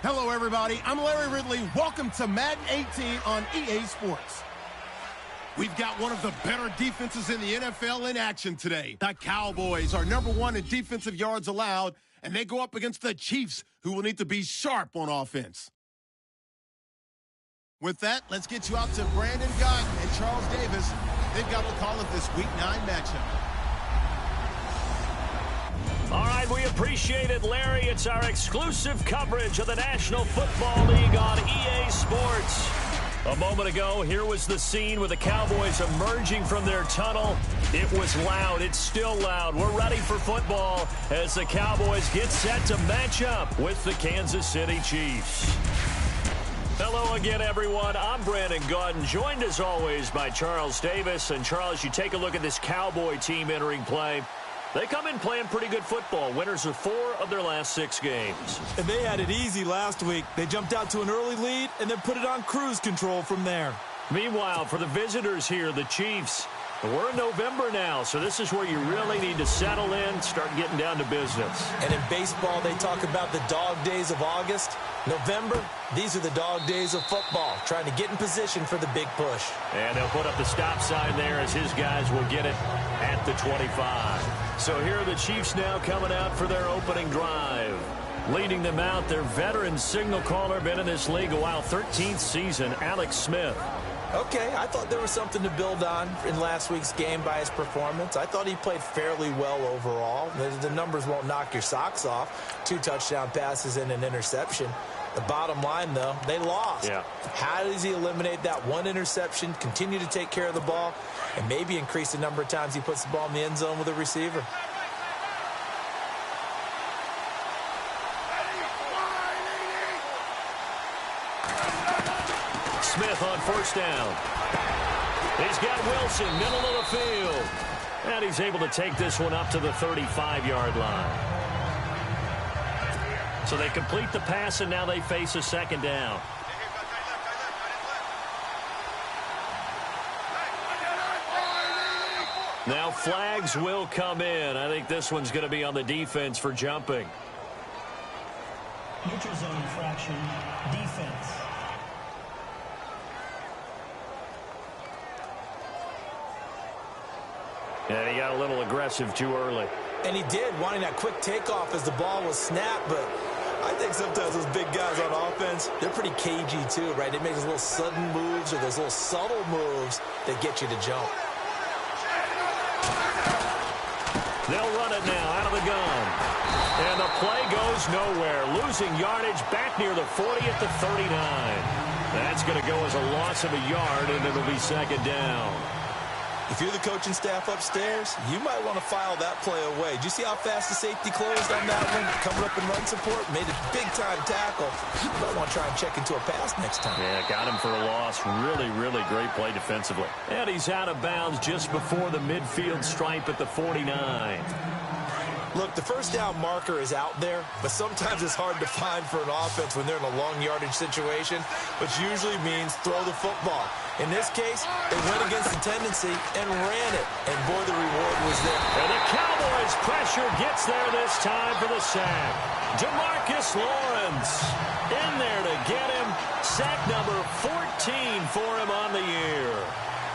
Hello, everybody. I'm Larry Ridley. Welcome to Madden 18 on EA Sports. We've got one of the better defenses in the NFL in action today. The Cowboys are #1 in defensive yards allowed, and they go up against the Chiefs, who will need to be sharp on offense. With that, let's get you out to Brandon Guyton and Charles Davis. They've got the call of this Week 9 matchup. All right, we appreciate it, Larry. It's our exclusive coverage of the National Football League on EA Sports. A moment ago, here was the scene with the Cowboys emerging from their tunnel. It was loud. It's still loud. We're ready for football as the Cowboys get set to match up with the Kansas City Chiefs. Hello again, everyone. I'm Brandon Guyton, joined as always by Charles Davis. And Charles, you take a look at this Cowboy team entering play. They come in playing pretty good football. Winners of 4 of their last 6 games. And they had it easy last week. They jumped out to an early lead and then put it on cruise control from there. Meanwhile, for the visitors here, the Chiefs, we're in November now, so this is where you really need to settle in, start getting down to business. And in baseball, they talk about the dog days of August. November, these are the dog days of football, trying to get in position for the big push. And they'll put up the stop sign there as his guys will get it at the 25. So here are the Chiefs now coming out for their opening drive. Leading them out, their veteran signal caller, been in this league a while, 13th season, Alex Smith. Okay, I thought there was something to build on in last week's game by his performance. I thought he played fairly well overall. The numbers won't knock your socks off. 2 touchdown passes and an interception. The bottom line, though, they lost. Yeah. How does he eliminate that 1 interception, continue to take care of the ball, and maybe increase the number of times he puts the ball in the end zone with a receiver? Smith on first down. He's got Wilson, middle of the field. And he's able to take this one up to the 35-yard line. So they complete the pass, and now they face a second down. Now flags will come in. I think this one's going to be on the defense for jumping. Neutral zone infraction, defense. And he got a little aggressive too early. And he did, wanting that quick takeoff as the ball was snapped, but I think sometimes those big guys on offense, they're pretty cagey too, right? They make those little sudden moves or those little subtle moves that get you to jump. They'll run it now out of the gun. And the play goes nowhere. Losing yardage back near the 40 at the 39. That's going to go as a loss of a yard, and it'll be second down. If you're the coaching staff upstairs, you might want to file that play away. Did you see how fast the safety closed on that one? Coming up in run support, made a big-time tackle. You might want to try and check into a pass next time. Yeah, got him for a loss. Really, really great play defensively. And he's out of bounds just before the midfield stripe at the 49. Look, the first down marker is out there, but sometimes it's hard to find for an offense when they're in a long yardage situation, which usually means throw the football. In this case, they went against the tendency and ran it, and boy, the reward was there. And the Cowboys' pressure gets there this time for the sack. Jamarcus Lawrence in there to get him. Sack number 14 for him on the year.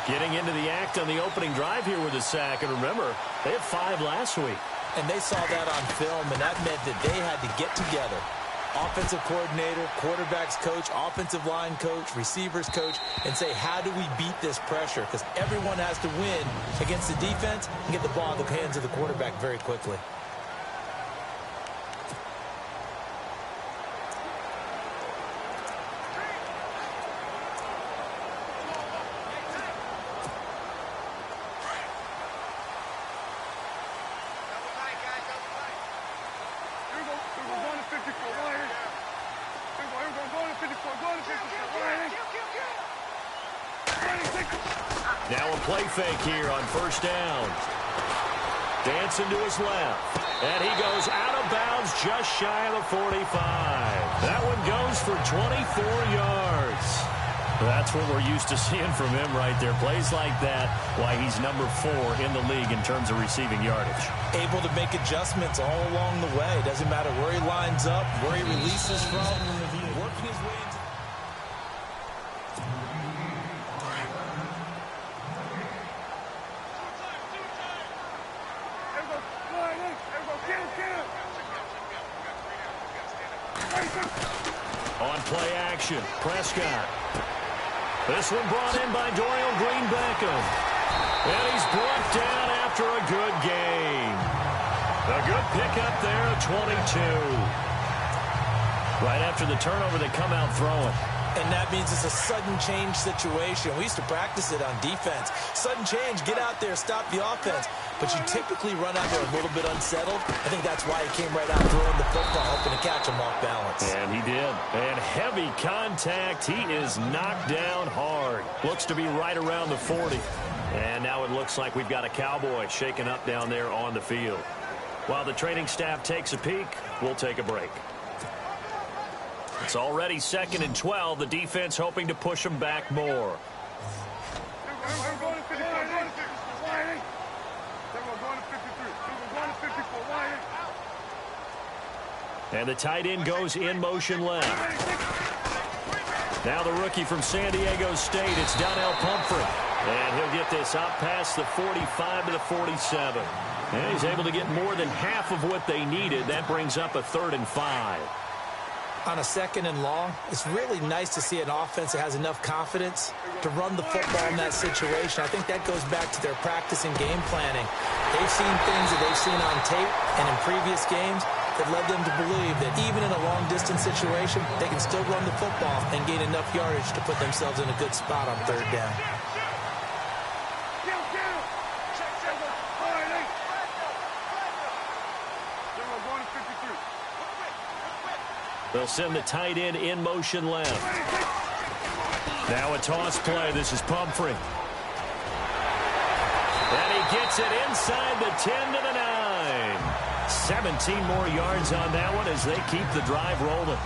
Getting into the act on the opening drive here with a sack, and remember, they had 5 last week. And they saw that on film, and that meant that they had to get together. Offensive coordinator, quarterbacks coach, offensive line coach, receivers coach, and say, how do we beat this pressure? Because everyone has to win against the defense and get the ball in the hands of the quarterback very quickly. Now a play fake here on first down. Dancing to his left. And he goes out of bounds just shy of the 45. That one goes for 24 yards. That's what we're used to seeing from him right there. Plays like that, why he's number 4 in the league in terms of receiving yardage. Able to make adjustments all along the way. Doesn't matter where he lines up, where he releases from, working his way into... On play action, Prescott. This one brought in by Dorial Green-Beckham. And he's brought down after a good game. A good pickup there at 22. Right after the turnover, they come out throwing. And that means it's a sudden change situation. We used to practice it on defense. Sudden change, get out there, stop the offense. But you typically run out there a little bit unsettled. I think that's why he came right out throwing the football, hoping to catch him off balance. And he did. And heavy contact. He is knocked down hard. Looks to be right around the 40. And now it looks like we've got a Cowboy shaking up down there on the field. While the training staff takes a peek, we'll take a break. It's already 2nd and 12. The defense hoping to push them back more. And the tight end goes in motion left. Now the rookie from San Diego State, it's Donnell Pumphrey. And he'll get this out past the 45 to the 47. And he's able to get more than half of what they needed. That brings up a 3rd and 5. On a 2nd and long, it's really nice to see an offense that has enough confidence to run the football in that situation. I think that goes back to their practice and game planning. They've seen things that they've seen on tape and in previous games that led them to believe that even in a long-distance situation, they can still run the football and gain enough yardage to put themselves in a good spot on 3rd down. They'll send the tight end in motion left. Now a toss play. This is Pumphrey. And he gets it inside the 10 to the 9. 17 more yards on that one as they keep the drive rolling.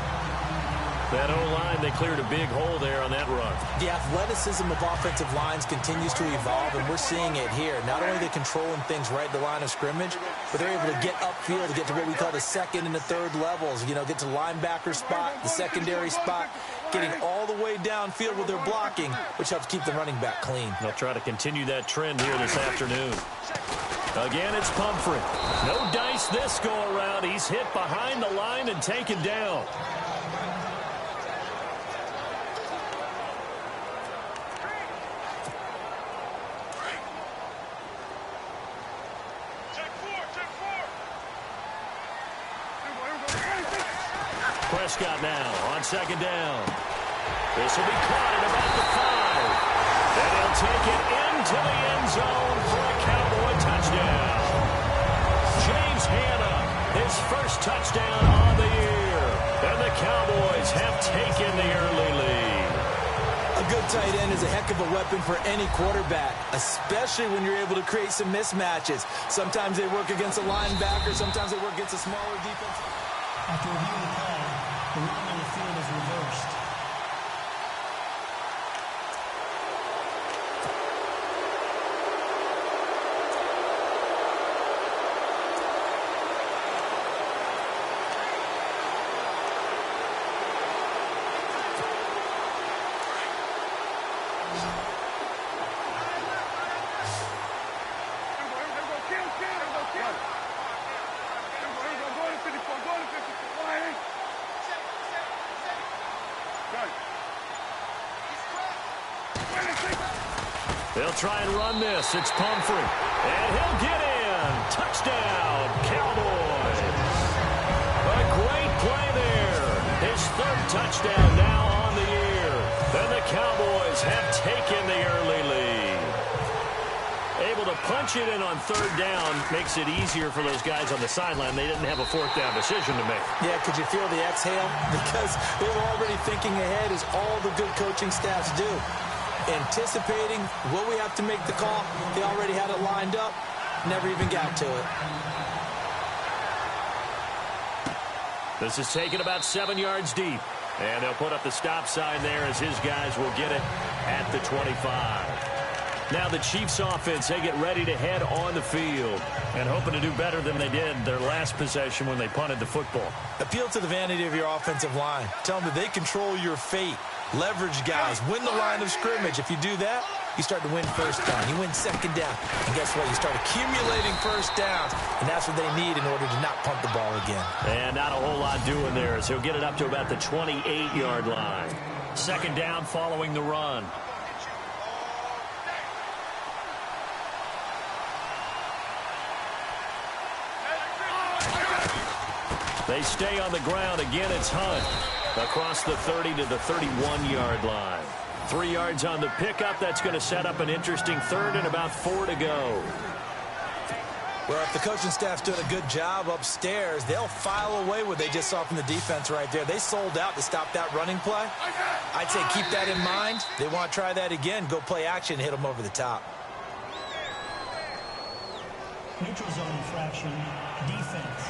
That O-line, they cleared a big hole there on that run. The athleticism of offensive lines continues to evolve, and we're seeing it here. Not only are they controlling things right at the line of scrimmage, but they're able to get upfield to get to what we call the 2nd and the 3rd levels. You know, get to linebacker spot, the secondary spot, getting all the way downfield with their blocking, which helps keep the running back clean. They'll try to continue that trend here this afternoon. Again, it's Pumphrey. No dice this go-around. He's hit behind the line and taken down. Prescott now on 2nd down. This will be caught at about the 5. And he'll take it into the end zone for a Cowboy touchdown. James Hanna, his first touchdown on the year. And the Cowboys have taken the early lead. A good tight end is a heck of a weapon for any quarterback, especially when you're able to create some mismatches. Sometimes they work against a linebacker, sometimes they work against a smaller defense. After reviewing the play, the run on the field is reversed. They'll try and run this. It's Pumphrey. And he'll get in. Touchdown, Cowboys. A great play there. His 3rd touchdown now on the year. And the Cowboys have taken the early lead. Able to punch it in on 3rd down makes it easier for those guys on the sideline. They didn't have a 4th down decision to make. Yeah, could you feel the exhale? Because they were already thinking ahead, as all the good coaching staffs do. Anticipating what we have to make the call. They already had it lined up. Never even got to it. This is taken about 7 yards deep. And they'll put up the stop sign there as his guys will get it at the 25. Now the Chiefs offense, they get ready to head on the field and hoping to do better than they did their last possession when they punted the football. Appeal to the vanity of your offensive line. Tell them that they control your fate. Leverage guys. Win the line of scrimmage. If you do that, you start to win first down. You win second down. And guess what? You start accumulating first downs. And that's what they need in order to not punt the ball again. And not a whole lot doing there, so he'll get it up to about the 28-yard line. Second down following the run. They stay on the ground. Again, it's Hunt across the 30 to the 31-yard line. 3 yards on the pickup. That's going to set up an interesting third and about 4 to go. Well, if the coaching staff's doing a good job upstairs, they'll file away what they just saw from the defense right there. They sold out to stop that running play. I'd say keep that in mind. They want to try that again. Go play action, hit them over the top. Neutral zone infraction, defense.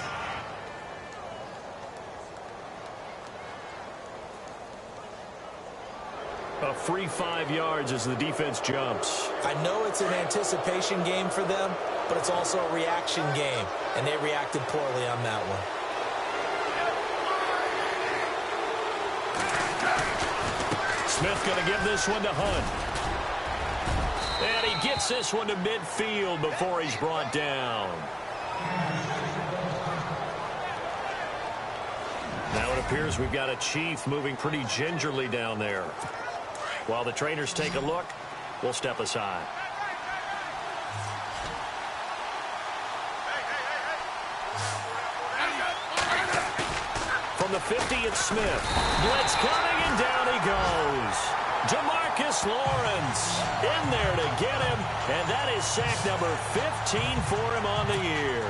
A free 5 yards as the defense jumps. I know it's an anticipation game for them, but it's also a reaction game, and they reacted poorly on that one. Smith going to give this one to Hunt. And he gets this one to midfield before he's brought down. Now it appears we've got a Chief moving pretty gingerly down there. While the trainers take a look, we'll step aside. From the 50, it's Smith. Blitz coming, and down he goes. Demarcus Lawrence in there to get him, and that is sack number 15 for him on the year.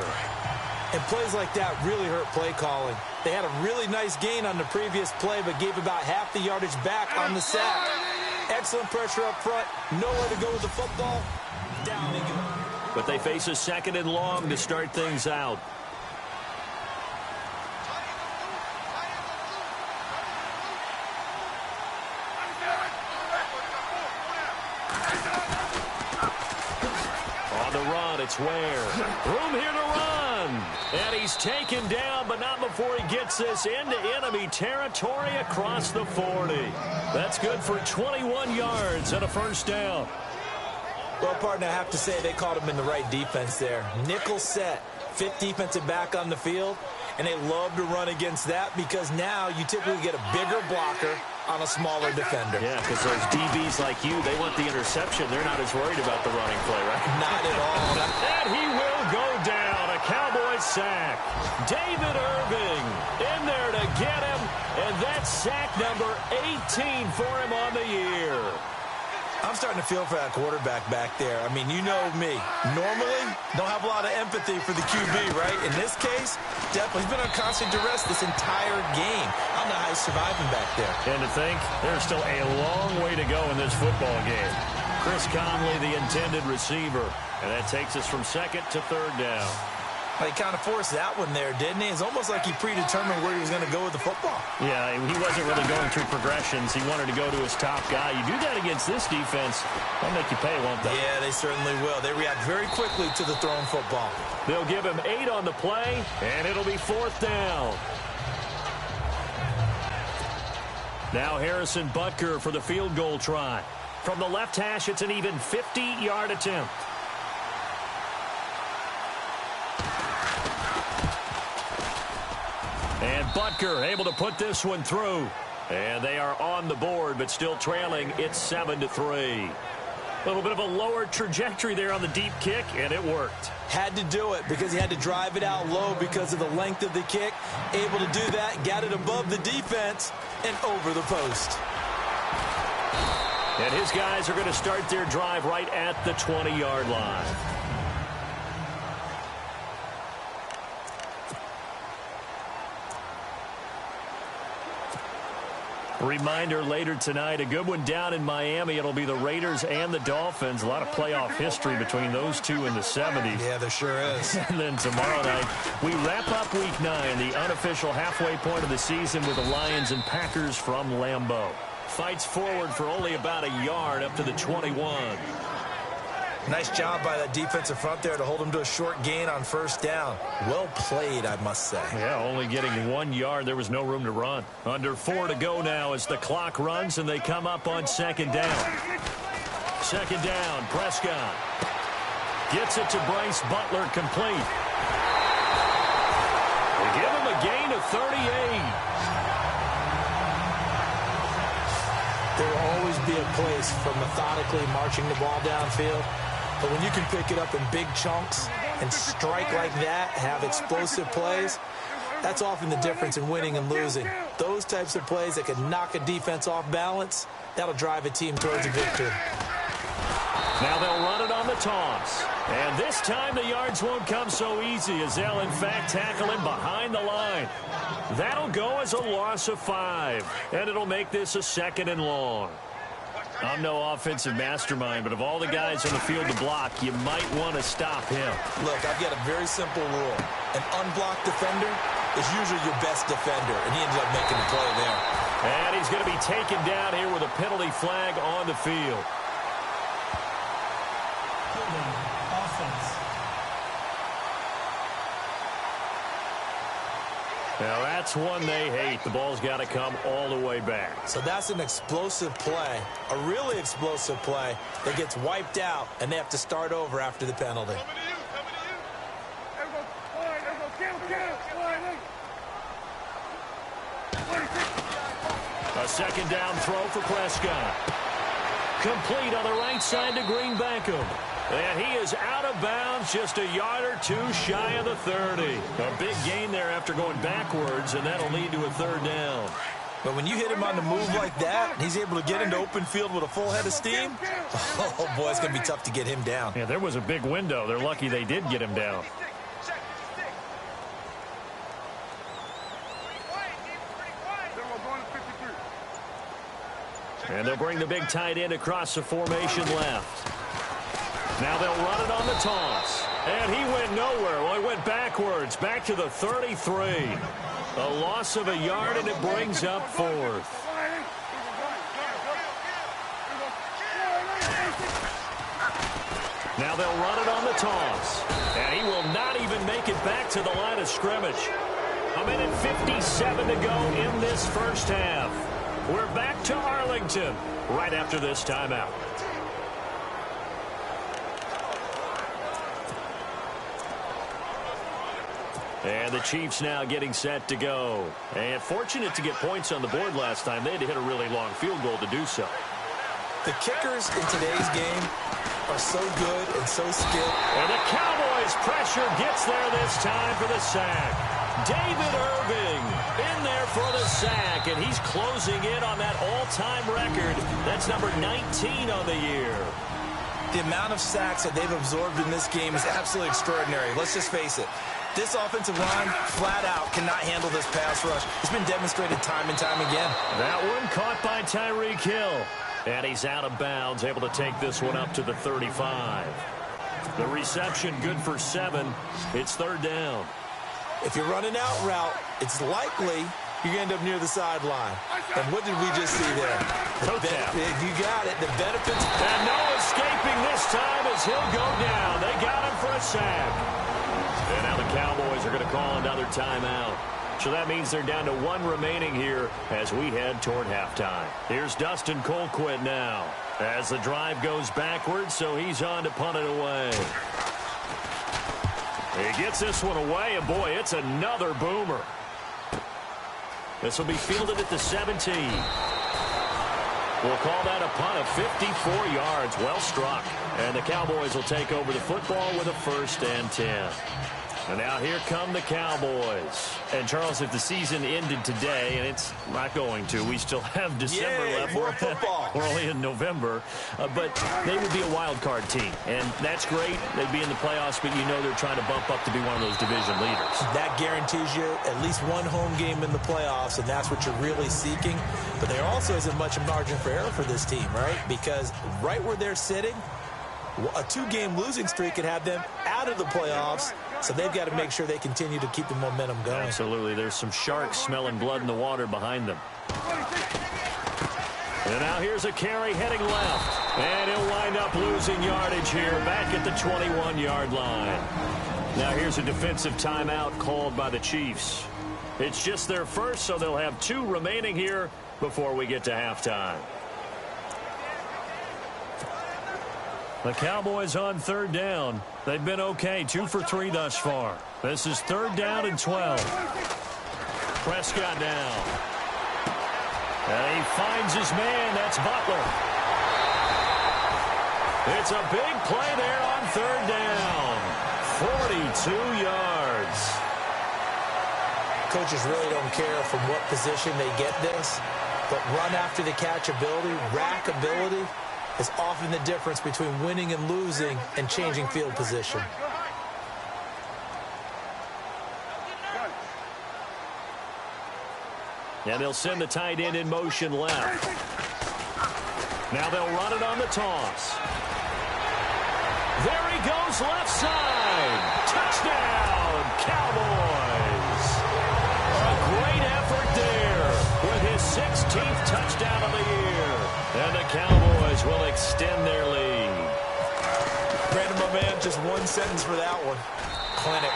And plays like that really hurt play calling. They had a really nice gain on the previous play, but gave about half the yardage back on the sack. Excellent pressure up front. Nowhere to go with the football. Down they go. But they face a second and long to start things out. On the run, it's Ware. Room here to run. And he's taken down, but not before he gets this into enemy territory across the 40. That's good for 21 yards and a first down. Well, partner, I have to say they caught him in the right defense there. Nickel set, fifth defensive back on the field, and they love to run against that because now you typically get a bigger blocker on a smaller defender. Yeah, because those DBs like you, they want the interception. They're not as worried about the running play, right? Not at all. And he will go down. A Cowboy sack. David Irving in there to get him, and that's sack number 18 for him on the year. I'm starting to feel for that quarterback back there. I mean, you know me. Normally, don't have a lot of empathy for the QB, right? In this case, definitely. He's been on constant duress this entire game. I don't know how he's surviving back there. And to think, there's still a long way to go in this football game. Chris Conley, the intended receiver. And that takes us from second to third down. Well, he kind of forced that one there, didn't he? It's almost like he predetermined where he was going to go with the football. Yeah, he wasn't really going through progressions. He wanted to go to his top guy. You do that against this defense, they'll make you pay, won't they? Yeah, they certainly will. They react very quickly to the thrown football. They'll give him 8 on the play, and it'll be fourth down. Now Harrison Butker for the field goal try. From the left hash, it's an even 50-yard attempt. And Butker able to put this one through. And they are on the board, but still trailing. It's 7-3. A little bit of a lower trajectory there on the deep kick, and it worked. Had to do it because he had to drive it out low because of the length of the kick. Able to do that, got it above the defense, and over the post. And his guys are going to start their drive right at the 20-yard line. Reminder later tonight, a good one down in Miami. It'll be the Raiders and the Dolphins. A lot of playoff history between those two in the 70s. Yeah, there sure is. And then tomorrow night, we wrap up Week 9, the unofficial halfway point of the season with the Lions and Packers from Lambeau. Fights forward for only about a yard up to the 21. Nice job by that defensive front there to hold him to a short gain on first down. Well played, I must say. Yeah, only getting 1 yard. There was no room to run. Under 4 to go now as the clock runs and they come up on second down. Second down, Prescott. Gets it to Bryce Butler, complete. They give him a gain of 38. There will always be a place for methodically marching the ball downfield. But when you can pick it up in big chunks and strike like that, have explosive plays, that's often the difference in winning and losing. Those types of plays that can knock a defense off balance, that'll drive a team towards a victory. Now they'll run it on the toss. And this time the yards won't come so easy as they'll, in fact, tackle him behind the line. That'll go as a loss of 5. And it'll make this a 2nd and long. I'm no offensive mastermind, but of all the guys on the field to block, you might want to stop him. Look, I've got a very simple rule. An unblocked defender is usually your best defender, and he ended up making the play there. And he's going to be taken down here with a penalty flag on the field. Offense. Now that's one they hate. The ball's got to come all the way back. So that's an explosive play, a really explosive play that gets wiped out, and they have to start over after the penalty. A second down throw for Prescott. Complete on the right side to Green Bankham. And he is out of bounds, just a yard or two shy of the 30. A big gain there after going backwards, and that'll lead to a 3rd down. But when you hit him on the move like that, and he's able to get into open field with a full head of steam, oh, boy, it's going to be tough to get him down. Yeah, there was a big window. They're lucky they did get him down. And they'll bring the big tight end across the formation left. Now they'll run it on the toss. And he went nowhere. Well, he went backwards, back to the 33. A loss of a yard, and it brings up 4th. Now they'll run it on the toss. And he will not even make it back to the line of scrimmage. A minute 57 to go in this first half. We're back to Arlington right after this timeout. And the Chiefs now getting set to go. And fortunate to get points on the board last time. They had to hit a really long field goal to do so. The kickers in today's game are so good and so skilled. And the Cowboys' pressure gets there this time for the sack. David Irving in there for the sack, and he's closing in on that all-time record. That's number 19 on the year. The amount of sacks that they've absorbed in this game is absolutely extraordinary. Let's just face it. This offensive line, flat out, cannot handle this pass rush. It's been demonstrated time and time again. That one caught by Tyreek Hill. And he's out of bounds, able to take this one up to the 35. The reception good for 7. It's 3rd down. If you're running out route, it's likely you're going to end up near the sideline. And what did we just see there? You got it. The benefits. And no escaping this time as he'll go down. They got him for a sack. And now the Cowboys are going to call another timeout. So that means they're down to 1 remaining here as we head toward halftime. Here's Dustin Colquitt now as the drive goes backwards, so he's on to punt it away. He gets this one away, and boy, it's another boomer. This will be fielded at the 17. We'll call that a punt of 54 yards. Well struck. And the Cowboys will take over the football with a 1st and 10. And now here come the Cowboys. And, Charles, if the season ended today, and it's not going to, we still have December left. More football. We're only in November. But they would be a wild card team. And that's great. They'd be in the playoffs, but you know they're trying to bump up to be one of those division leaders. That guarantees you at least one home game in the playoffs, and that's what you're really seeking. But there also isn't much margin for error for this team, right? Because right where they're sitting, a 2-game losing streak could have them out of the playoffs, so they've got to make sure they continue to keep the momentum going. Absolutely. There's some sharks smelling blood in the water behind them. And now here's a carry heading left. And he'll wind up losing yardage here back at the 21-yard line. Now here's a defensive timeout called by the Chiefs. It's just their first, so they'll have 2 remaining here before we get to halftime. The Cowboys on 3rd down. They've been okay, 2 for 3 thus far. This is 3rd down and 12. Prescott down. And he finds his man. That's Butler. It's a big play there on 3rd down. 42 yards. Coaches really don't care from what position they get this, but run after the catch ability, rack ability, is often the difference between winning and losing and changing field position. And they'll send the tight end in motion left. Now they'll run it on the toss. There he goes left side. Touchdown, Cowboys. A great effort there with his 16th touchdown of the year. And the Cowboys will extend their lead. Brandon, my man, just one sentence for that one. Clinic.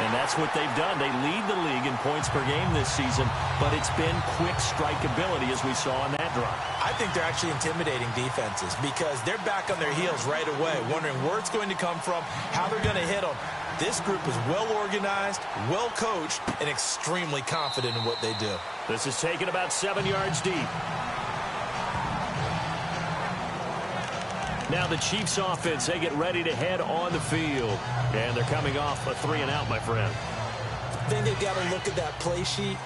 And that's what they've done. They lead the league in points per game this season, but it's been quick strike ability as we saw in that drive. I think they're actually intimidating defenses because they're back on their heels right away, wondering where it's going to come from, how they're going to hit them. This group is well organized, well coached, and extremely confident in what they do. This is taken about 7 yards deep. Now the Chiefs offense, they get ready to head on the field. And they're coming off a 3-and-out, my friend. I think they've got to look at that play sheet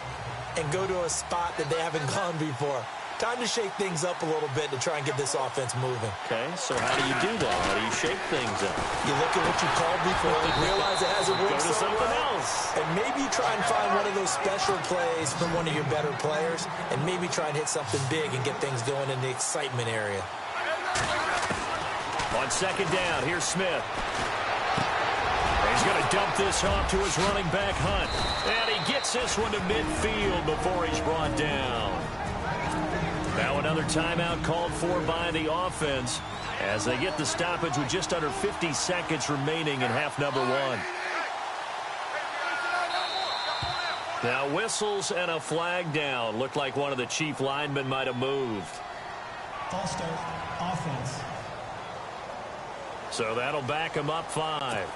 and go to a spot that they haven't gone before. Time to shake things up a little bit to try and get this offense moving. Okay, so how do you do that? How do you shake things up? You look at what you called before, realize it hasn't worked Go to so something well, else. and maybe you try and find one of those special plays from one of your better players, and maybe try and hit something big and get things going in the excitement area. On 2nd down, here's Smith. He's going to dump this off to his running back, Hunt. And he gets this one to midfield before he's brought down. Now another timeout called for by the offense as they get the stoppage with just under 50 seconds remaining in half number 1. Now whistles and a flag down. Looked like one of the Chief linemen might have moved. False start, offense. So that'll back him up 5.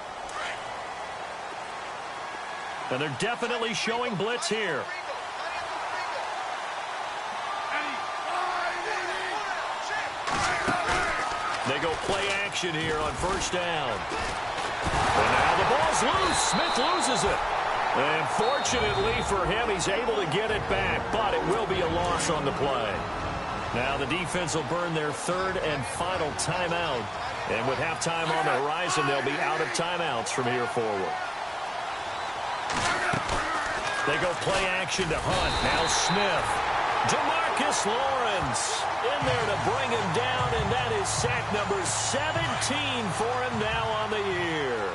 And they're definitely showing blitz here. They go play action here on 1st down. And now the ball's loose. Smith loses it. And fortunately for him, he's able to get it back, but it will be a loss on the play. Now the defense will burn their 3rd and final timeout. And with halftime on the horizon, they'll be out of timeouts from here forward. They go play action to Hunt. Now Smith. DeMarcus Lawrence in there to bring him down, and that is sack number 17 for him now on the year.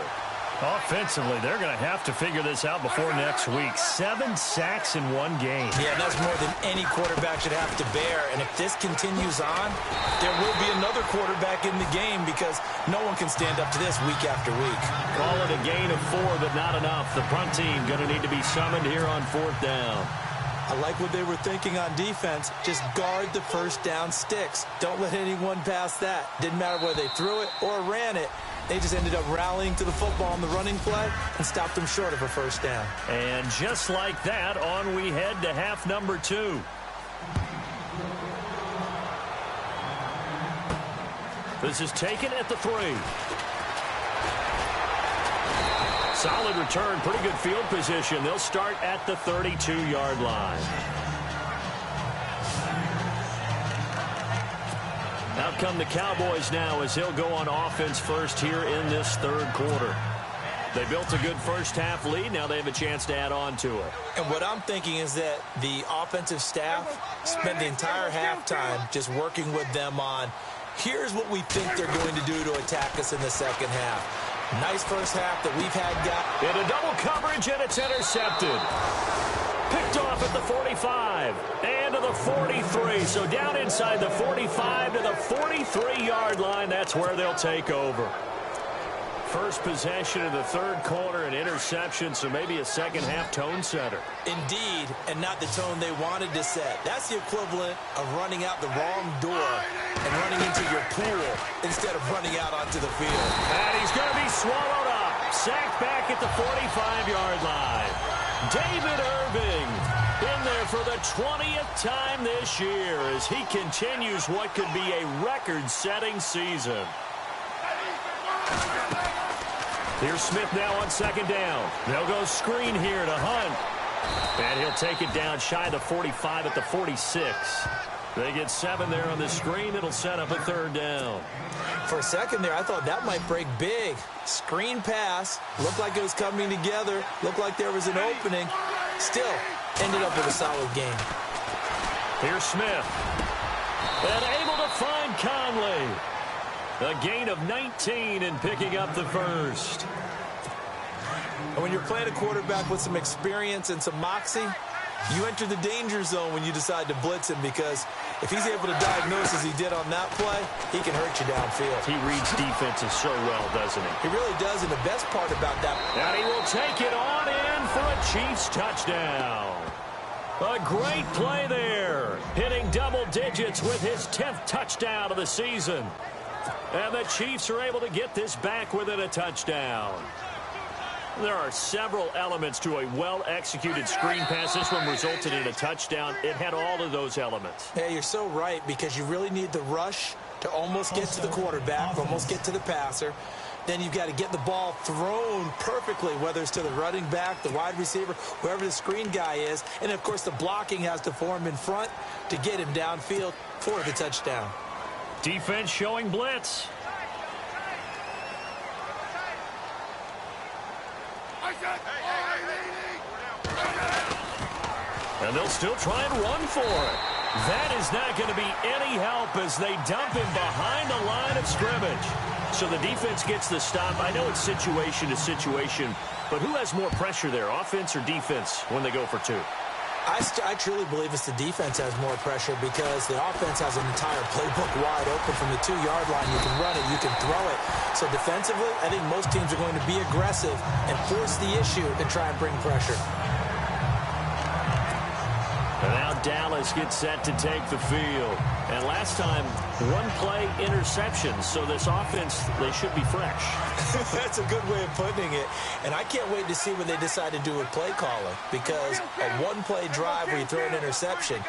Offensively, they're going to have to figure this out before next week. 7 sacks in 1 game. Yeah, that's more than any quarterback should have to bear. And if this continues on, there will be another quarterback in the game because no one can stand up to this week after week. Call it a gain of 4, but not enough. The front team going to need to be summoned here on 4th down. I like what they were thinking on defense. Just guard the 1st down sticks. Don't let anyone pass that. Didn't matter whether they threw it or ran it. They just ended up rallying to the football on the running play and stopped them short of a 1st down. And just like that, on we head to half number 2. This is taken at the 3. Solid return, pretty good field position. They'll start at the 32-yard line. Out come the Cowboys now as he'll go on offense first here in this third quarter. They built a good first-half lead. Now they have a chance to add on to it. And what I'm thinking is that the offensive staff spent the entire halftime just working with them on, here's what we think they're going to do to attack us in the second half. Nice first half that we've had. In a double coverage, and it's intercepted. Picked off at the 45 and to the 43. So down inside the 45 to the 43-yard line. That's where they'll take over. First possession of the third quarter, an interception, so maybe a second-half tone setter. Indeed, and not the tone they wanted to set. That's the equivalent of running out the wrong door and running into your pool instead of running out onto the field. And he's going to be swallowed up. Sacked back at the 45-yard line. David Irving in there for the 20th time this year as he continues what could be a record-setting season. Here's Smith now on second down. They'll go screen here to Hunt. And he'll take it down shy of the 45 at the 46. They get 7 there on the screen. It'll set up a third down. For a second there, I thought that might break big. Screen pass. Looked like it was coming together. Looked like there was an opening. Still ended up with a solid game. Here's Smith. And able to find Conley. A gain of 19 and picking up the first. And when you're playing a quarterback with some experience and some moxie, you enter the danger zone when you decide to blitz him, because if he's able to diagnose as he did on that play, he can hurt you downfield. He reads defenses so well, doesn't he? He really does, and the best part about that... And he will take it on in for a Chiefs touchdown. A great play there, hitting double digits with his 10th touchdown of the season. And the Chiefs are able to get this back within a touchdown. There are several elements to a well-executed screen pass. This one resulted in a touchdown. It had all of those elements. Yeah, you're so right, because you really need the rush to almost get to the quarterback, almost get to the passer. Then you've got to get the ball thrown perfectly, whether it's to the running back, the wide receiver, whoever the screen guy is. And, of course, the blocking has to form in front to get him downfield for the touchdown. Defense showing blitz. And they'll still try and run for it. That is not going to be any help as they dump him behind the line of scrimmage. So the defense gets the stop. I know it's situation to situation, but who has more pressure there, offense or defense, when they go for two? I truly believe it's the defense has more pressure, because the offense has an entire playbook wide open from the 2-yard line. You can run it, you can throw it. So defensively, I think most teams are going to be aggressive and force the issue and try and bring pressure. And now Dallas gets set to take the field. And last time, one-play interception. So this offense, they should be fresh. That's a good way of putting it. And I can't wait to see what they decide to do with play calling, because a one-play drive where you throw an interception,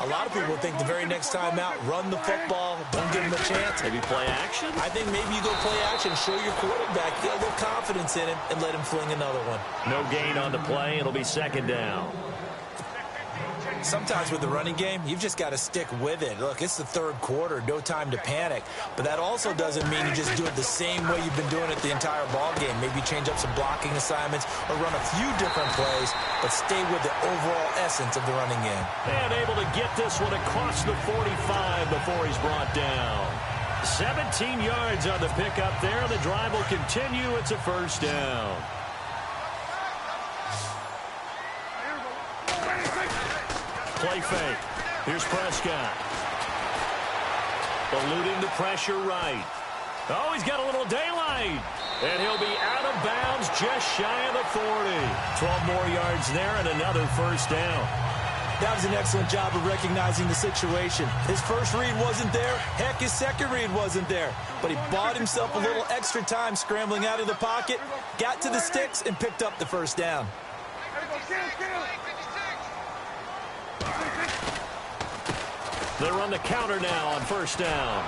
a lot of people think the very next time out, run the football, don't give them a chance. Maybe play action? I think maybe you go play action, show your quarterback, get a little confidence in him, and let him fling another one. No gain on the play. It'll be second down. Sometimes with the running game, you've just got to stick with it. Look, it's the third quarter, no time to panic. But that also doesn't mean you just do it the same way you've been doing it the entire ball game. Maybe change up some blocking assignments or run a few different plays, but stay with the overall essence of the running game. And able to get this one across the 45 before he's brought down. 17 yards on the pickup there. The drive will continue. It's a first down. Play fake. Here's Prescott. Eluding the pressure right. Oh, he's got a little daylight. And he'll be out of bounds just shy of the 40. 12 more yards there and another first down. That was an excellent job of recognizing the situation. His first read wasn't there. Heck, his second read wasn't there. But he bought himself a little extra time scrambling out of the pocket, got to the sticks, and picked up the first down. They run the counter now on first down.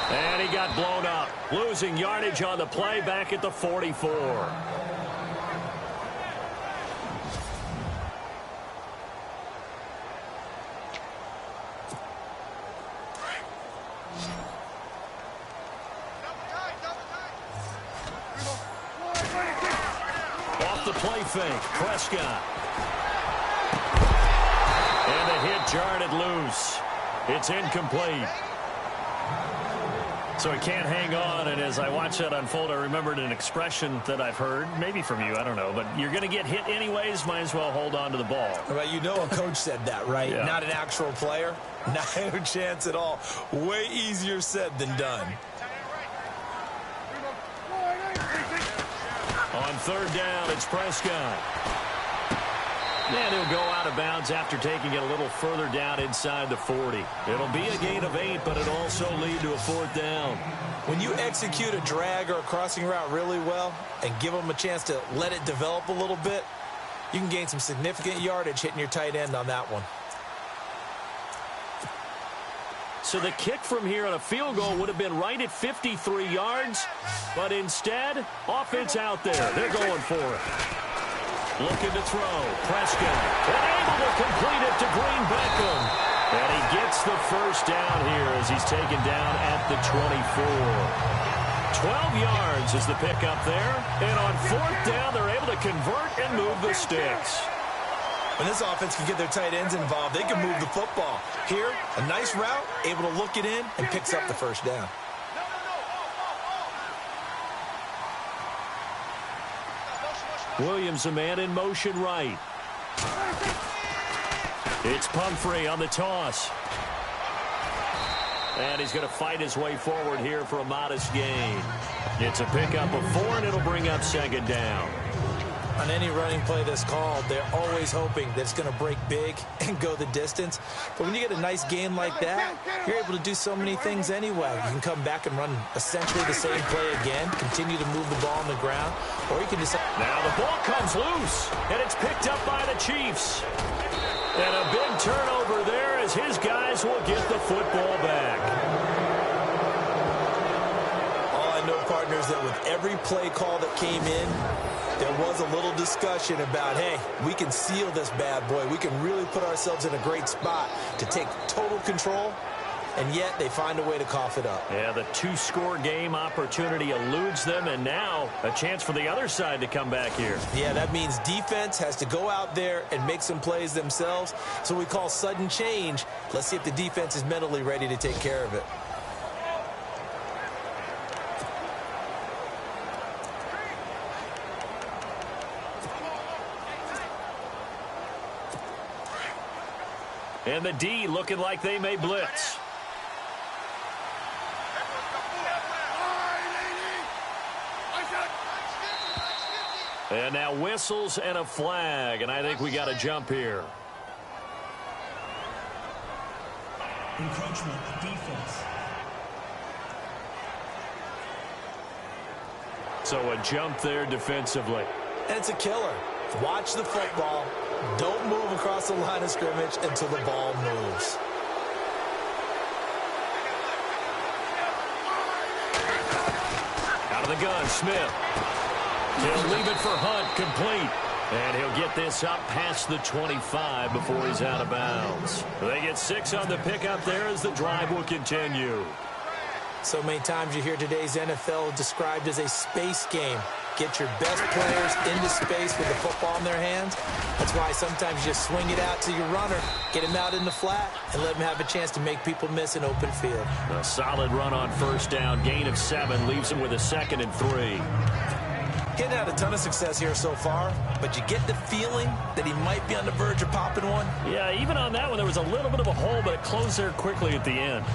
And he got blown up. Losing yardage on the play back at the 44. Off the play fake, Prescott. And the hit jarred it loose. It's incomplete. So he can't hang on, and as I watch that unfold, I remembered an expression that I've heard, maybe from you, I don't know, but you're going to get hit anyways, might as well hold on to the ball. Well, you know a coach said that, right? Yeah. Not an actual player. No chance at all. Way easier said than done. On third down, it's Prescott. And he'll go out of bounds after taking it a little further down inside the 40. It'll be a gain of 8, but it'll also lead to a fourth down. When you execute a drag or a crossing route really well and give them a chance to let it develop a little bit, you can gain some significant yardage hitting your tight end on that one. So the kick from here on a field goal would have been right at 53 yards, but instead, offense out there. They're going for it. Looking to throw. Prescott. And able to complete it to Green Beckham. And he gets the first down here as he's taken down at the 24. 12 yards is the pickup there. And on fourth down, they're able to convert and move the sticks. When this offense can get their tight ends involved, they can move the football. Here, a nice route, able to look it in, and picks up the first down. Williams, a man in motion right. It's Pumphrey on the toss. And he's going to fight his way forward here for a modest gain. It's a pickup of 4, and it'll bring up second down. On any running play that's called, they're always hoping that it's going to break big and go the distance. But when you get a nice gain like that, you're able to do so many things anyway. You can come back and run essentially the same play again, continue to move the ball on the ground, or you can decide. Now the ball comes loose, and it's picked up by the Chiefs. And a big turnover there as his guys will get the football back. All I know, partners, that with every play call that came in, there was a little discussion about, hey, we can seal this bad boy. We can really put ourselves in a great spot to take total control, and yet they find a way to cough it up. Yeah, the 2-score game opportunity eludes them, and now a chance for the other side to come back here. Yeah, that means defense has to go out there and make some plays themselves. So we call sudden change. Let's see if the defense is mentally ready to take care of it. And the D looking like they may blitz. And now whistles and a flag, and I think we got a jump here. Encroachment, defense. So a jump there defensively. And it's a killer. Watch the football. Don't move across the line of scrimmage until the ball moves. Out of the gun, Smith. He'll leave it for Hunt, complete. And he'll get this up past the 25 before he's out of bounds. They get 6 on the pickup there as the drive will continue. So many times you hear today's NFL described as a space game. Get your best players into space with the football in their hands. That's why sometimes you just swing it out to your runner, get him out in the flat, and let him have a chance to make people miss an open field. A solid run on first down, gain of 7, leaves him with a 2nd and 3. Getting had a ton of success here so far, but you get the feeling that he might be on the verge of popping one. Yeah, even on that one, there was a little bit of a hole, but it closed there quickly at the end.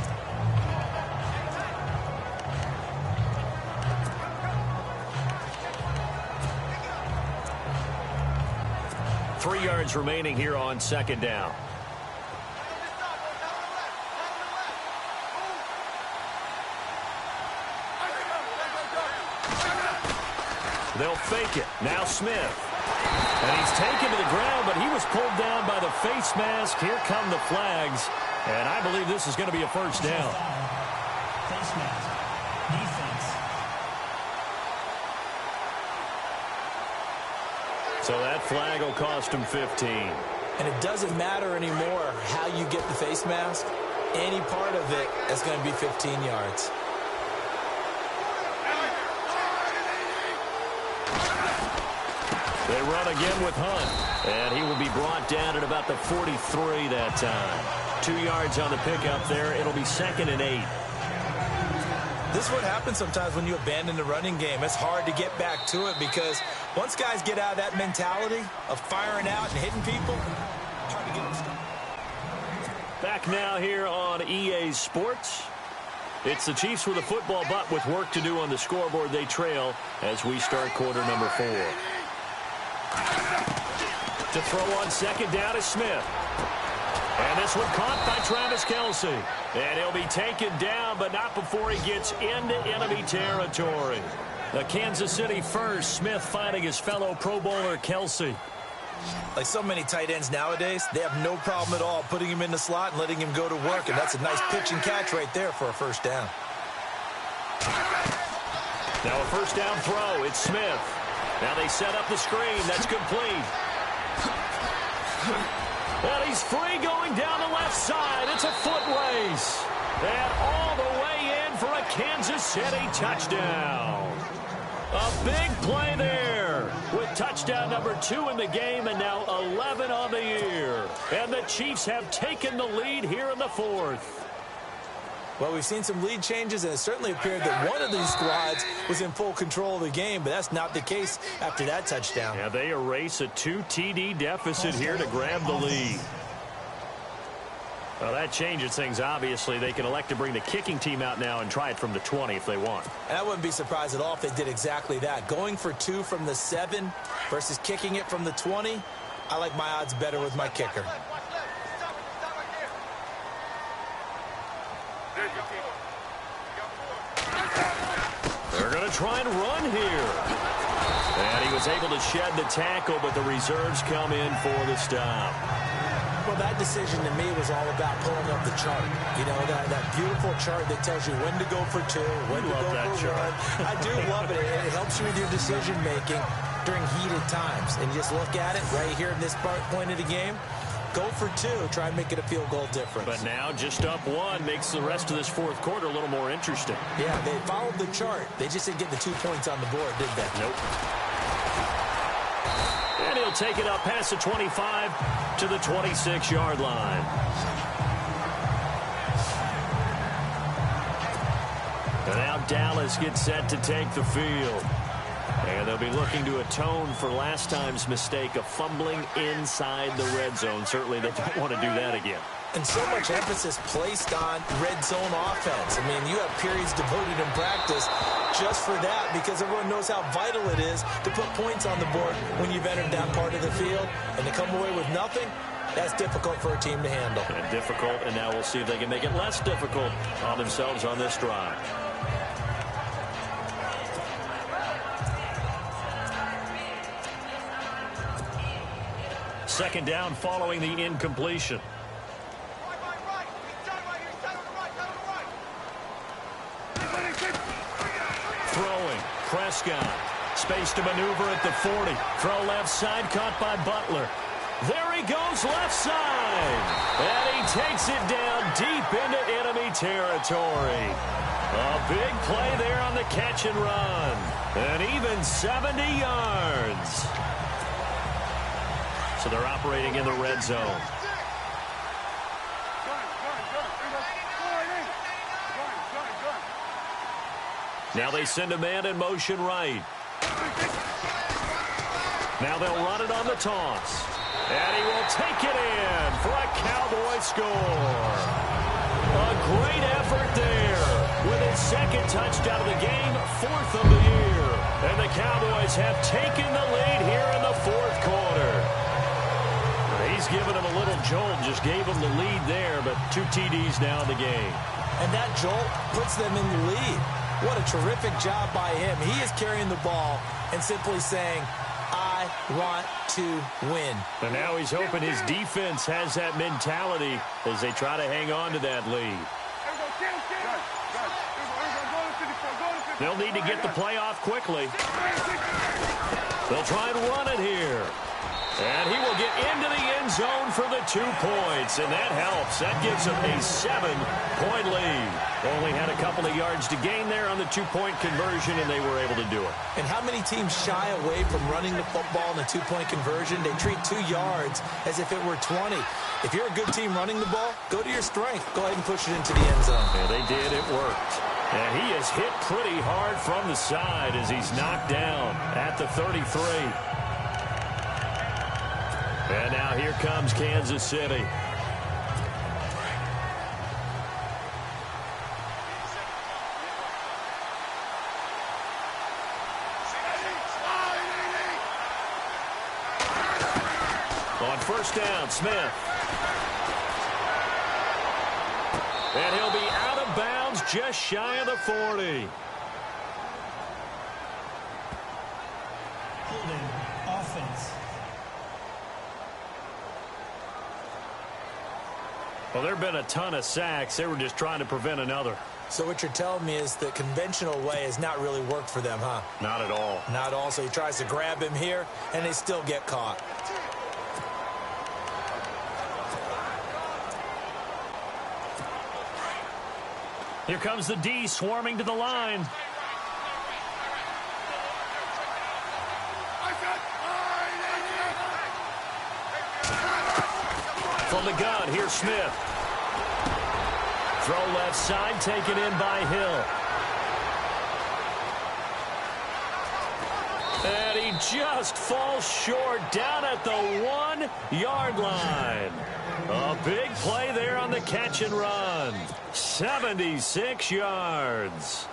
Three yards remaining here on second down. They'll fake it. Now Smith. And he's taken to the ground, but he was pulled down by the face mask. Here come the flags. And I believe this is going to be a first down. face mask. Defense. So that flag will cost him 15. And it doesn't matter anymore how you get the face mask. Any part of it is going to be 15 yards. They run again with Hunt, and he will be brought down at about the 43 that time. 2 yards on the pickup there. It'll be 2nd and 8. This is what happens sometimes when you abandon the running game. It's hard to get back to it because once guys get out of that mentality of firing out and hitting people, hard to get them started. Back now here on EA Sports. It's the Chiefs with a football, but with work to do on the scoreboard. They trail as we start quarter number 4. To throw on 2nd down is Smith. And this one caught by Travis Kelce. And he'll be taken down, but not before he gets into enemy territory. The Kansas City first, Smith finding his fellow Pro Bowler Kelce. Like so many tight ends nowadays, they have no problem at all putting him in the slot and letting him go to work. And that's a nice pitch and catch right there for a first down. Now a first down throw. It's Smith. Now they set up the screen. That's complete. And he's free going down the left side. It's a foot race. And all the way in for a Kansas City touchdown. A big play there with touchdown number 2 in the game and now 11 on the year. And the Chiefs have taken the lead here in the 4th. Well, we've seen some lead changes, and it certainly appeared that one of these squads was in full control of the game, but that's not the case after that touchdown. Yeah, they erase a 2 TD deficit here to grab the lead. Well, that changes things, obviously. They can elect to bring the kicking team out now and try it from the 20 if they want. And I wouldn't be surprised at all if they did exactly that. Going for 2 from the 7 versus kicking it from the 20, I like my odds better with my kicker. They're going to try and run here. And he was able to shed the tackle, but the reserves come in for the stop. Well, that decision to me was all about pulling up the chart. You know, that beautiful chart that tells you when to go for 2, when to go for 1. I do love it. It helps you with your decision-making during heated times. And you just look at it right here in this point of the game. Go for 2. Try and make it a field goal difference. But now just up 1 makes the rest of this 4th quarter a little more interesting. Yeah, they followed the chart. They just didn't get the 2 points on the board, did they? Nope. And he'll take it up past the 25 to the 26-yard line. And now Dallas gets set to take the field. And they'll be looking to atone for last time's mistake of fumbling inside the red zone. Certainly they don't want to do that again. And so much emphasis placed on red zone offense. I mean, you have periods devoted in practice just for that because everyone knows how vital it is to put points on the board when you've entered that part of the field. And to come away with nothing, that's difficult for a team to handle. And difficult, and now we'll see if they can make it less difficult on themselves on this drive. Second down following the incompletion. Throwing. Prescott. Space to maneuver at the 40. Throw left side, caught by Butler. There he goes left side. And he takes it down deep into enemy territory. A big play there on the catch and run. And even 70 yards. So they're operating in the red zone. Now they send a man in motion right. Now they'll run it on the toss. And he will take it in for a Cowboy score. A great effort there with his 2nd touchdown of the game, 4th of the year. And the Cowboys have taken the lead here in the 4th quarter. He's given him a little jolt, just gave him the lead there, but 2 TDs now in the game. And that jolt puts them in the lead. What a terrific job by him. He is carrying the ball and simply saying, I want to win. And now he's hoping his defense has that mentality as they try to hang on to that lead. They'll need to get the play off quickly. They'll try and run it here. And he will get into the end zone for the 2 points, and that helps. That gives him a 7-point lead. Only had a couple of yards to gain there on the 2-point conversion, and they were able to do it. And how many teams shy away from running the football in a 2-point conversion? They treat 2 yards as if it were 20. If you're a good team running the ball, go to your strength. Go ahead and push it into the end zone. Yeah, they did. It worked. And he is hit pretty hard from the side as he's knocked down at the 33. And now here comes Kansas City. On first down, Smith. And he'll be out of bounds just shy of the 40. Holding offense. Well, there have been a ton of sacks. They were just trying to prevent another. So what you're telling me is the conventional way has not really worked for them, huh? Not at all. Not at all. So he tries to grab him here, and they still get caught. Here comes the D swarming to the line. From the gun, here's Smith. Throw left side, taken in by Hill. And he just falls short down at the 1-yard line. A big play there on the catch and run. 76 yards.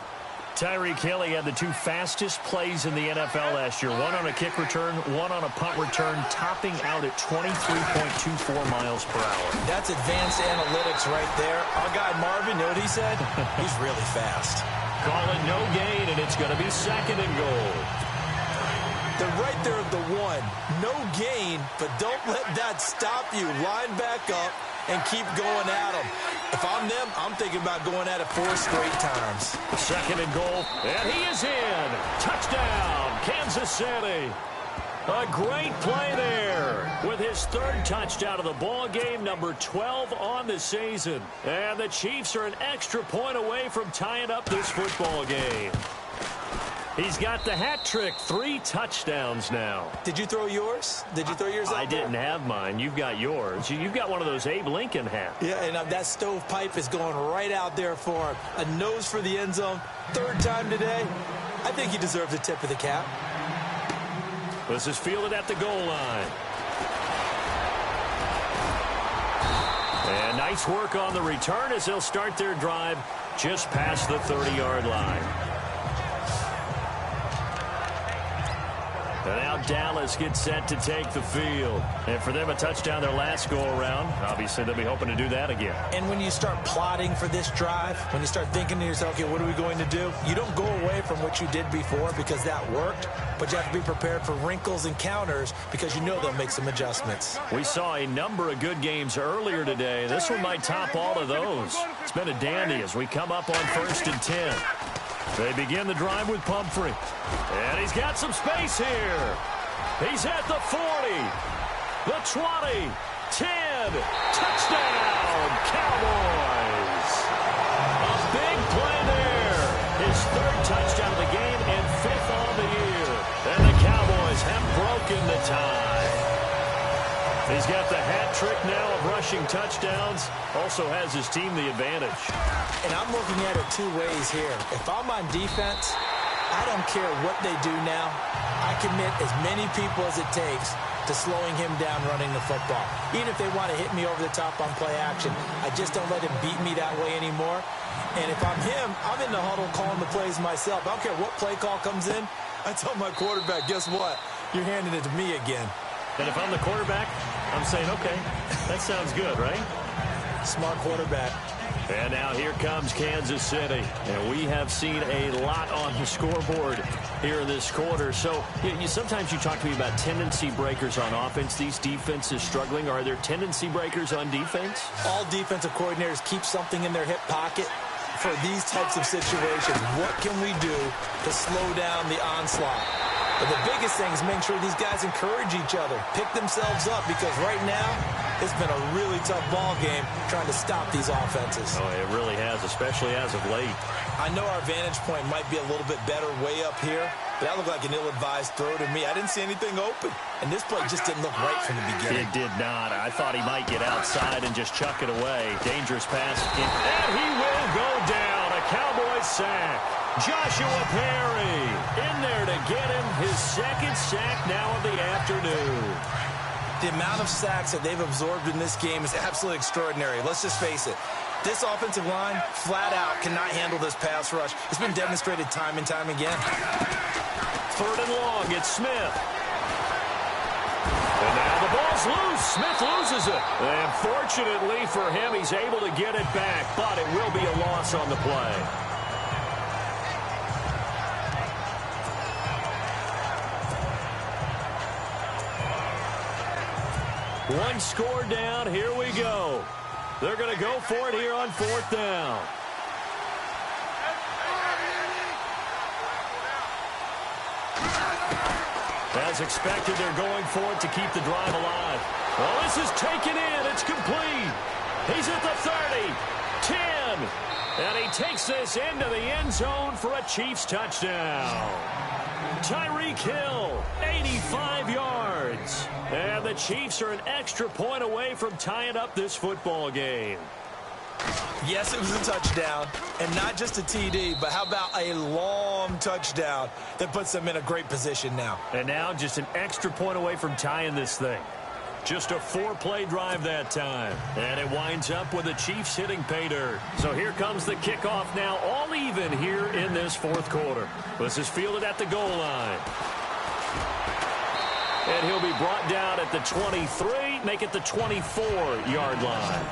Tyreek Hill had the 2 fastest plays in the NFL last year. One on a kick return, one on a punt return, topping out at 23.24 miles per hour. That's advanced analytics right there. Our guy Marvin, you know what he said? He's really fast. Call it no gain, and it's going to be 2nd and goal. They're right there at the 1. No gain, but don't let that stop you. Line back up and keep going at them. If I'm them, I'm thinking about going at it 4 straight times. 2nd and goal, and he is in. Touchdown, Kansas City. A great play there with his 3rd touchdown of the ball game, number 12 on the season. And the Chiefs are an extra point away from tying up this football game. He's got the hat trick, 3 touchdowns now. Did you throw yours? Did you throw yours out I there? didn't have mine. You've got yours. You've got one of those Abe Lincoln hats. Yeah, and that stovepipe is going right out there for him. A nose for the end zone. 3rd time today. I think he deserves a tip of the cap. This is fielded at the goal line. And nice work on the return as they'll start their drive just past the 30-yard line. And now Dallas gets set to take the field. And for them, a touchdown their last go-around. Obviously, they'll be hoping to do that again. And when you start plotting for this drive, when you start thinking to yourself, okay, what are we going to do? You don't go away from what you did before because that worked, but you have to be prepared for wrinkles and counters because you know they'll make some adjustments. We saw a number of good games earlier today. This one might top all of those. It's been a dandy as we come up on 1st and 10. They begin the drive with Pumphrey. And he's got some space here. He's at the 40, the 20, 10. Touchdown, Cowboys. A big play there. His 3rd touchdown of the game and 5th on the year. And the Cowboys have broken the tie. He's got the hat trick now of rushing touchdowns. Also has his team the advantage. And I'm looking at it 2 ways here. If I'm on defense, I don't care what they do now. I commit as many people as it takes to slowing him down running the football. Even if they want to hit me over the top on play action, I just don't let him beat me that way anymore. And if I'm him, I'm in the huddle calling the plays myself. I don't care what play call comes in. I tell my quarterback, guess what? You're handing it to me again. And if I'm the quarterback, I'm saying, okay, that sounds good, right? Smart quarterback. And now here comes Kansas City. And we have seen a lot on the scoreboard here in this quarter. So sometimes you talk to me about tendency breakers on offense. These defenses struggling. Are there tendency breakers on defense? All defensive coordinators keep something in their hip pocket for these types of situations. What can we do to slow down the onslaught? But the biggest thing is making sure these guys encourage each other, pick themselves up, because right now it's been a really tough ball game trying to stop these offenses. Oh, it really has, especially as of late. I know our vantage point might be a little bit better way up here, but that looked like an ill-advised throw to me. I didn't see anything open, and this play just didn't look right from the beginning. It did not. I thought he might get outside and just chuck it away. Dangerous pass. And he will go down. A Cowboys sack. Joshua Perry in there to get him his second sack now of the afternoon. The amount of sacks that they've absorbed in this game is absolutely extraordinary. Let's just face it. This offensive line, flat out, cannot handle this pass rush. It's been demonstrated time and time again. Third and long, it's Smith. And now the ball's loose. Smith loses it. And fortunately for him, he's able to get it back, but it will be a loss on the play. One score down. Here we go. They're going to go for it here on fourth down. As expected, they're going for it to keep the drive alive. Well, this is taken in. It's complete. He's at the 30, 10, and he takes this into the end zone for a Chiefs touchdown. Tyreek Hill, 85 yards. And the Chiefs are an extra point away from tying up this football game. Yes, it was a touchdown, and not just a TD, but how about a long touchdown that puts them in a great position now. And now just an extra point away from tying this thing. Just a 4-play drive that time. And it winds up with the Chiefs hitting pay dirt. So here comes the kickoff now, all even here in this fourth quarter. This is fielded at the goal line. And he'll be brought down at the 23, make it the 24-yard line.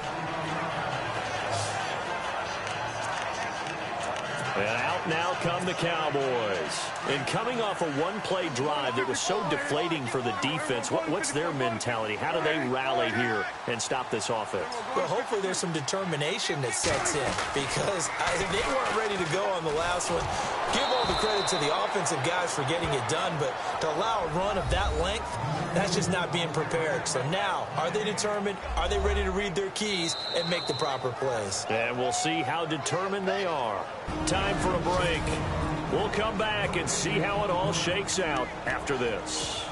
And out now come the Cowboys. And coming off a one-play drive that was so deflating for the defense, what's their mentality? How do they rally here and stop this offense? Well, hopefully there's some determination that sets in, because they weren't ready to go on the last one. Give all the credit to the offensive guys for getting it done, but to allow a run of that length, that's just not being prepared. So now, are they determined? Are they ready to read their keys and make the proper plays? And we'll see how determined they are. Time for a break. We'll come back and see how it all shakes out after this.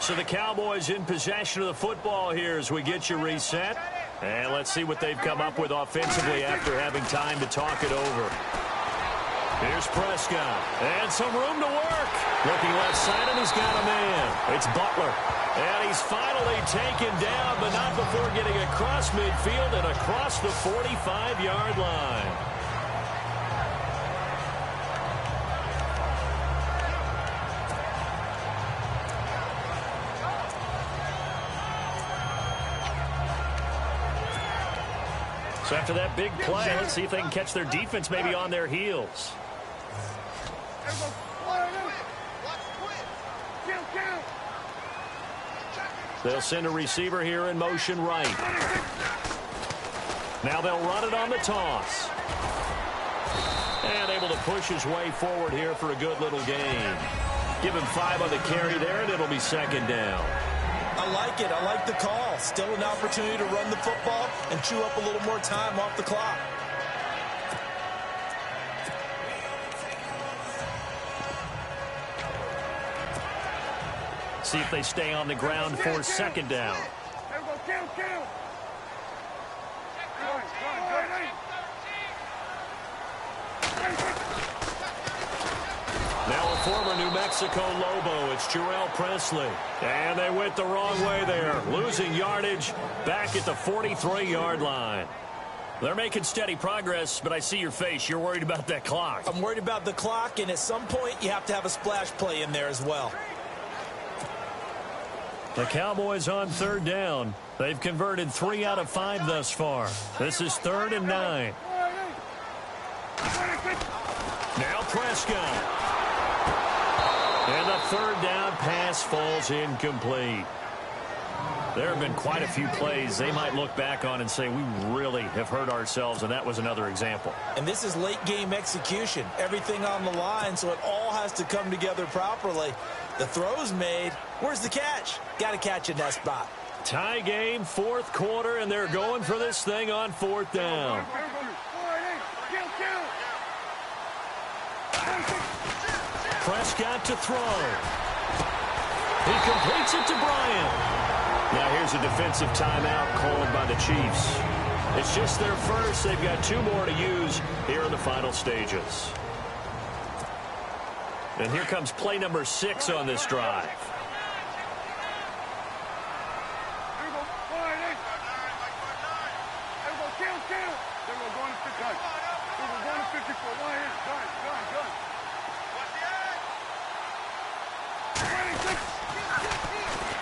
So the Cowboys in possession of the football here as we get you reset. And let's see what they've come up with offensively after having time to talk it over. Here's Prescott. And some room to work. Looking left side, and he's got a man. It's Butler. And he's finally taken down, but not before getting across midfield and across the 45-yard line. So after that big play, let's see if they can catch their defense maybe on their heels. They'll send a receiver here in motion right. Now they'll run it on the toss. And able to push his way forward here for a good little gain. Give him 5 on the carry there, and it'll be second down. I like it. I like the call. Still an opportunity to run the football and chew up a little more time off the clock. See if they stay on the ground for second down. Now a former New Mexico Lobo, it's Jarrell Presley. And they went the wrong way there, losing yardage back at the 43-yard line. They're making steady progress, but I see your face. You're worried about that clock. I'm worried about the clock, and at some point you have to have a splash play in there as well. The Cowboys on third down. They've converted 3 out of 5 thus far. This is 3rd and 9. Now Prescott. And the third down pass falls incomplete. There have been quite a few plays they might look back on and say, we really have hurt ourselves, and that was another example. And this is late-game execution. Everything on the line, so it all has to come together properly. The throw's made. Where's the catch? Got to catch in that spot. Tie game, fourth quarter, and they're going for this thing on fourth down. Prescott to throw. He completes it to Bryant. Now here's a defensive timeout called by the Chiefs. It's just their first. They've got 2 more to use here in the final stages. And here comes play number 6 on this drive.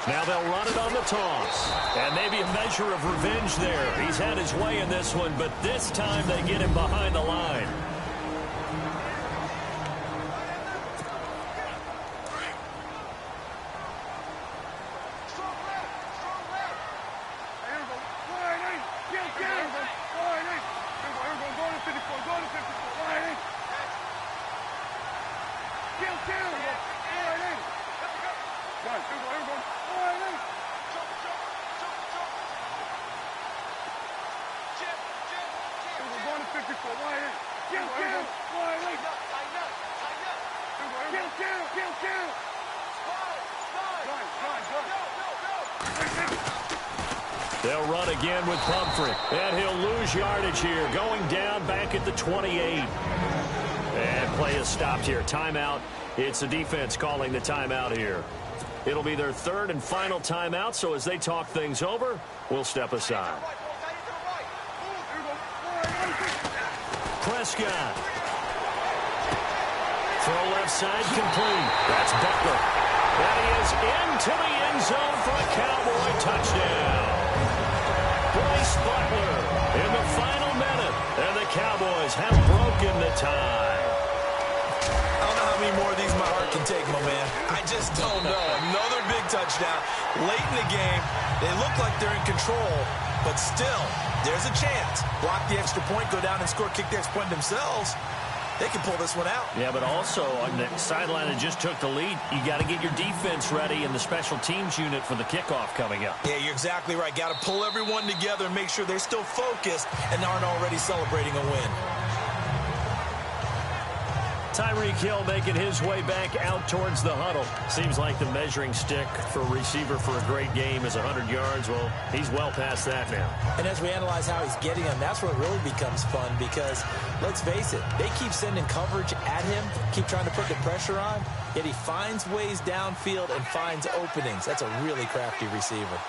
Now they'll run it on the toss. And maybe a measure of revenge there. He's had his way in this one, but this time they get him behind the line. They'll run again with Pumphrey, and he'll lose yardage here, going down back at the 28. And play is stopped here. Timeout. It's the defense calling the timeout here. It'll be their 3rd and final timeout, so as they talk things over, we'll step aside. Prescott. Throw left side complete. That's Butler. And he is into the end zone for a Cowboy touchdown. Bryce Butler in the final minute, and the Cowboys have broken the tie. I don't know how many more of these my heart can take, my man. I just don't know. Another big touchdown. Late in the game, they look like they're in control, but still, there's a chance. Block the extra point, go down and score, kick the extra point themselves. They can pull this one out. Yeah, but also on the sideline that just took the lead, you got to get your defense ready in the special teams unit for the kickoff coming up. Yeah, you're exactly right. Got to pull everyone together and make sure they're still focused and aren't already celebrating a win. Tyreek Hill making his way back out towards the huddle. Seems like the measuring stick for a receiver for a great game is 100 yards. Well, he's well past that now. And as we analyze how he's getting them, that's where it really becomes fun because, let's face it, they keep sending coverage at him, keep trying to put the pressure on, yet he finds ways downfield and finds openings. That's a really crafty receiver.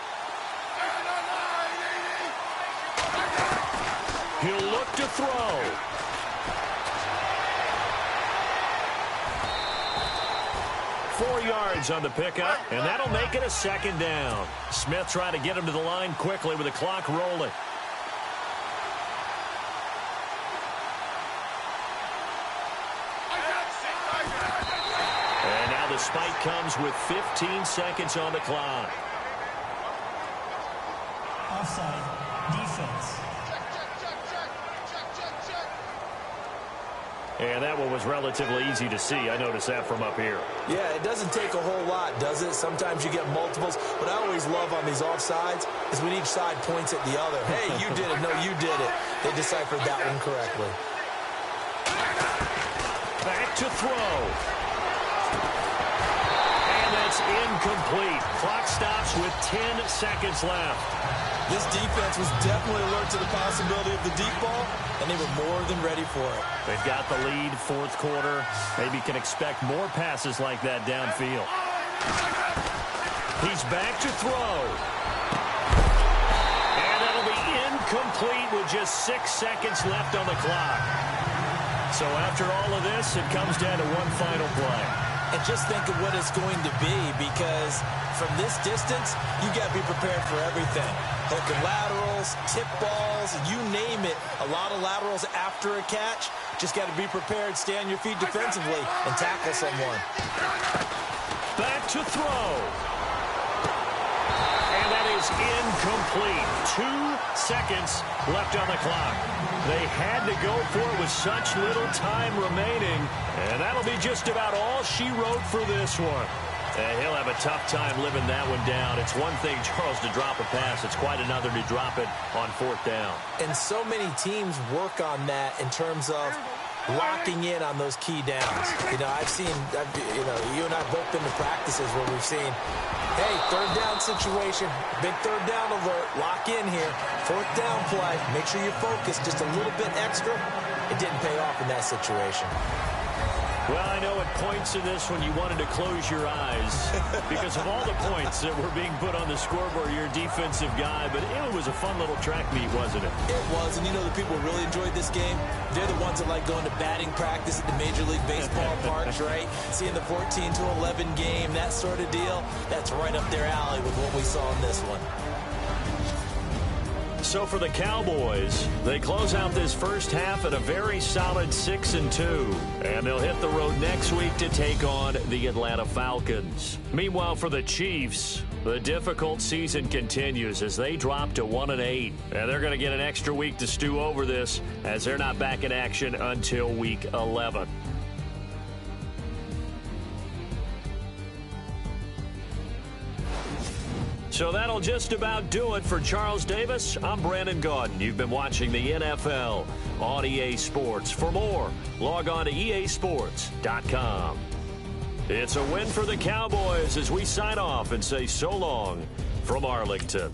He'll look to throw. 4 yards on the pickup, and that'll make it a 2nd down. Smith trying to get him to the line quickly with the clock rolling. And now the spike comes with 15 seconds on the clock. Offside, defense. And that one was relatively easy to see. I noticed that from up here. Yeah, it doesn't take a whole lot, does it? Sometimes you get multiples. What I always love on these offsides is when each side points at the other. Hey, you did it. No, you did it. They deciphered that one correctly. Back to throw. And that's incomplete. Clock stops with 10 seconds left. This defense was definitely alert to the possibility of the deep ball, and they were more than ready for it. They've got the lead, 4th quarter. Maybe can expect more passes like that downfield. He's back to throw. And that'll be incomplete with just 6 seconds left on the clock. So after all of this, it comes down to one final play. And just think of what it's going to be, because from this distance, you got to be prepared for everything. Hook and laterals, tip balls, you name it. A lot of laterals after a catch. Just got to be prepared, stay on your feet defensively, and tackle someone. Back to throw. And at a is incomplete. 2 seconds left on the clock. They had to go for it with such little time remaining, and that'll be just about all she wrote for this one. And he'll have a tough time living that one down. It's one thing, Charles, to drop a pass. It's quite another to drop it on 4th down. And so many teams work on that in terms of locking in on those key downs. I've seen, you and I have both been to practices where we've seen, hey, 3rd down situation, big 3rd down alert, lock in here, 4th down play, make sure you're focused just a little bit extra. It didn't pay off in that situation. Well, I know at points in this one you wanted to close your eyes because of all the points that were being put on the scoreboard. You're a defensive guy, but it was a fun little track meet, wasn't it? It was, and the people who really enjoyed this game, they're the ones that like going to batting practice at the Major League Baseball parks, right? Seeing the 14-11 game, that sort of deal, that's right up their alley with what we saw in this one. So for the Cowboys, they close out this first half at a very solid 6-2. And they'll hit the road next week to take on the Atlanta Falcons. Meanwhile, for the Chiefs, the difficult season continues as they drop to 1-8. And they're going to get an extra week to stew over this as they're not back in action until week 11. So that'll just about do it for Charles Davis. I'm Brandon Gaudin. You've been watching the NFL on EA Sports. For more, log on to easports.com. It's a win for the Cowboys as we sign off and say so long from Arlington.